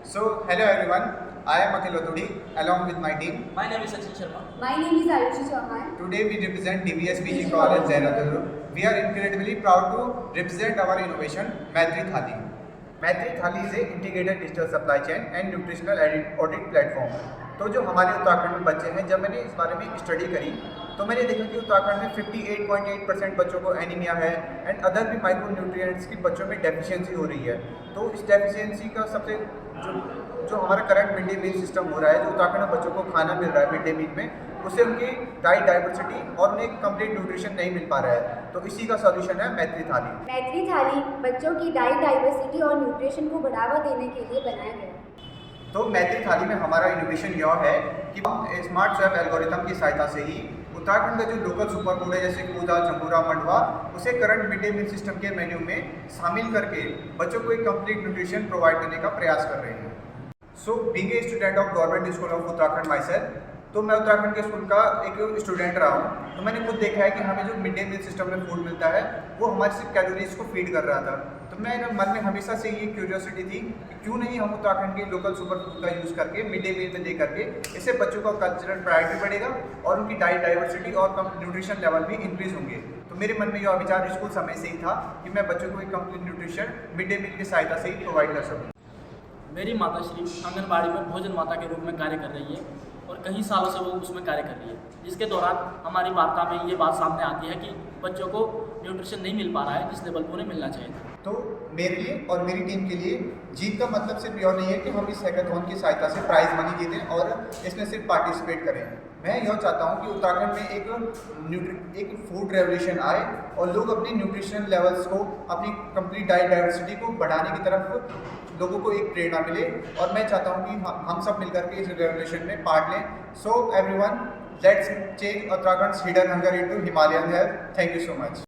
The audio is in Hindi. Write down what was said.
Hello everyone. I am Akhil Vatudi along with my team. My name is Sachin Sharma. My name is Ayushi Chauhan. Today we represent DBS PG College, Dehradun. We are incredibly proud to represent our innovation, Maitri Thali. Maitri Thali is an integrated digital supply chain and nutritional audit platform. तो जो हमारे उत्तराखंड में बच्चे हैं, जब मैंने इस बारे में स्टडी करी तो मैंने देखा कि उत्तराखंड में 58.8% बच्चों को एनीमिया है एंड अदर भी माइक्रो न्यूट्रिएंट्स की बच्चों में डेफिशिएंसी हो रही है। तो इस डेफिशिएंसी का सबसे जो हमारा current mid day meal system हो रहा है, जो उत्तराखंड में बच्चों को खाना मिल रहा है मिड डे मील में, उससे उनकी डाइट डाइवर्सिटी और उन्हें कंप्लीट न्यूट्रिशन नहीं मिल पा रहा है। तो इसी का सॉल्यूशन है मैत्री थाली। मैत्री थाली बच्चों की डाइट डाइवर्सिटी और न्यूट्रिशन को बढ़ावा देने के लिए बनाया गया है। तो मैत्री थाली में हमारा इनोवेशन यह है कि हम स्मार्ट स्वैप एल्गोरिथम की सहायता से ही उत्तराखंड का जो लोकल सुपर फूड है जैसे कूदा, चंबूरा, मंडवा, उसे current mid day meal system के मेन्यू में शामिल करके बच्चों को एक कंप्लीट न्यूट्रिशन प्रोवाइड करने का प्रयास कर रहे हैं। Being a student of government school of Uttarakhand my self, तो मैं उत्तराखंड के स्कूल का एक स्टूडेंट रहा हूँ। तो मैंने खुद देखा है कि हमें जो मिड डे मील सिस्टम में फूड मिलता है वो हमारी सिर्फ कैलोरीज को फीड कर रहा था। तो मेरे मन में हमेशा से ये क्यूरियोसिटी थी कि क्यों नहीं हम उत्तराखंड के लोकल सुपर फूड का यूज़ करके मिड डे मील में दे करके इससे बच्चों का कल्चरल प्रायोरिटी बढ़ेगा और उनकी डाइट डाइवर्सिटी और न्यूट्रिशन लेवल भी इंक्रीज होंगे। तो मेरे मन में यह विचार स्कूल समय से ही था कि मैं बच्चों को एक complete nutrition mid day meal की सहायता से ही प्रोवाइड कर सकूँ। मेरी माता श्री आंगनबाड़ी में भोजन माता के रूप में कार्य कर रही है और कई सालों से वो उसमें कार्य कर रही है, जिसके दौरान हमारी वार्ता में ये बात सामने आती है कि बच्चों को न्यूट्रिशन नहीं मिल पा रहा है जिस लेवल पर उन्हें मिलना चाहिए। तो मेरे लिए और मेरी टीम के लिए जीत का मतलब सिर्फ यह नहीं है कि हम इस हैकाथॉन की सहायता से प्राइज मनी जीतें और इसमें सिर्फ पार्टिसिपेट करें। मैं यह चाहता हूं कि उत्तराखंड में एक फूड रेवोल्यूशन आए और लोग अपनी न्यूट्रिशन लेवल्स को, अपनी कंप्लीट डाइट डाइवर्सिटी को बढ़ाने की तरफ लोगों को एक प्रेरणा मिले। और मैं चाहता हूं कि हम सब मिलकर के इस रेवोल्यूशन में पार्ट लें। So everyone, let's change Uttarakhand hidden hunger into Himalayan health. Thank you so much.